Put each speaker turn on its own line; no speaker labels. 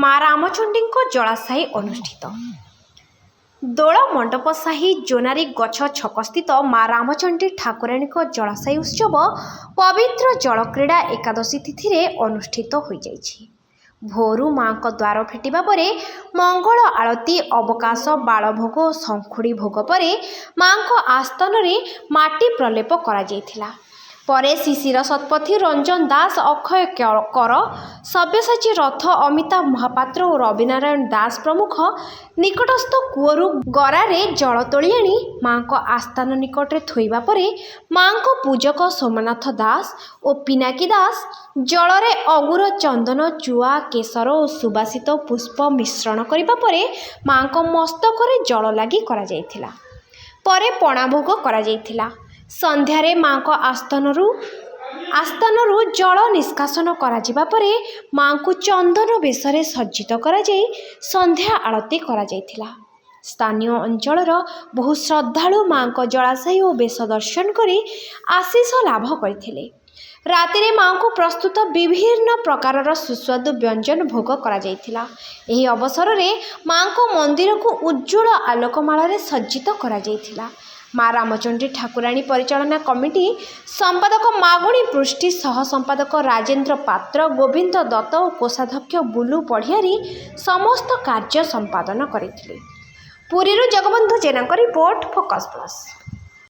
ମା ରାମଚଣ୍ଡୀଙ୍କ ଜଳାଶାୟୀ ଅନୁଷ୍ଠିତ। ଦୋଳ ମଣ୍ଡପ ସାହି ଜୋନାରୀ ଗଛ ଛକସ୍ଥିତ ମା ରାମଚଣ୍ଡୀ ଠାକୁରାଣୀଙ୍କ ଜଳାଶାୟୀ ଉତ୍ସବ ପବିତ୍ର ଜଳକ୍ରୀଡ଼ା ଏକାଦଶୀ ତିଥିରେ ଅନୁଷ୍ଠିତ ହୋଇଯାଇଛି। ଭୋରୁ ମାଙ୍କ ଦ୍ୱାର ଫିଟିବା ପରେ ମଙ୍ଗଳ ଆଳତି, ଅବକାଶ, ବାଳଭୋଗ ଓ ଶଙ୍ଖୁଡ଼ି ଭୋଗ ପରେ ମାଙ୍କ ଆସ୍ଥାନରେ ମାଟି ପ୍ରଲେପ କରାଯାଇଥିଲା। ପରେ ଶିଶିର ଶତପଥୀ, ରଞ୍ଜନ ଦାସ, ଅକ୍ଷୟ କର, ସବ୍ୟସାଚୀ ରଥ, ଅମିତାଭ ମହାପାତ୍ର ଓ ରବିନାରାୟଣ ଦାସ ପ୍ରମୁଖ ନିକଟସ୍ଥ କୂଅରୁ ଗରାରେ ଜଳ ତୋଳି ଆଣି ମାଙ୍କ ଆସ୍ଥାନ ନିକଟରେ ଥୋଇବା ପରେ ମାଙ୍କ ପୂଜକ ସୋମନାଥ ଦାସ ଓ ପିନାକୀ ଦାସ ଜଳରେ ଅଗୁର, ଚନ୍ଦନ, ଚୁଆ, କେଶର ଓ ସୁବାସିତ ପୁଷ୍ପ ମିଶ୍ରଣ କରିବା ପରେ ମାଙ୍କ ମସ୍ତକରେ ଜଳ ଲାଗି କରାଯାଇଥିଲା। ପରେ ପଣା ଭୋଗ କରାଯାଇଥିଲା। ସନ୍ଧ୍ୟାରେ ମାଙ୍କ ଆସ୍ଥାନରୁ ଜଳ ନିଷ୍କାସନ କରାଯିବା ପରେ ମାଙ୍କୁ ଚନ୍ଦନ ବେଶରେ ସଜ୍ଜିତ କରାଯାଇ ସନ୍ଧ୍ୟା ଆଳତି କରାଯାଇଥିଲା। ସ୍ଥାନୀୟ ଅଞ୍ଚଳର ବହୁ ଶ୍ରଦ୍ଧାଳୁ ମାଙ୍କ ଜଳାଶୟ ଓ ବେଶ ଦର୍ଶନ କରି ଆଶୀଷ ଲାଭ କରିଥିଲେ। ରାତିରେ ମାଙ୍କୁ ପ୍ରସ୍ତୁତ ବିଭିନ୍ନ ପ୍ରକାରର ସୁସ୍ୱାଦୁ ବ୍ୟଞ୍ଜନ ଭୋଗ କରାଯାଇଥିଲା। ଏହି ଅବସରରେ ମାଙ୍କ ମନ୍ଦିରକୁ ଉଜ୍ଜ୍ୱଳ ଆଲୋକମାଳାରେ ସଜ୍ଜିତ କରାଯାଇଥିଲା। ମା ରାମଚଣ୍ଡୀ ଠାକୁରାଣୀ ପରିଚାଳନା କମିଟି ସମ୍ପାଦକ ମାଗୁଣୀ ପୃଷ୍ଟି, ସହ ସମ୍ପାଦକ ରାଜେନ୍ଦ୍ର ପାତ୍ର, ଗୋବିନ୍ଦ ଦତ୍ତ ଓ କୋଷାଧ୍ୟକ୍ଷ ବୁଲୁ ପଢ଼ିଆରୀ ସମସ୍ତ କାର୍ଯ୍ୟ ସମ୍ପାଦନ କରିଥିଲେ। ପୁରୀରୁ ଜଗବନ୍ଧୁ ଜେନାଙ୍କ ରିପୋର୍ଟ, ଫୋକସ୍ ପ୍ଲସ୍।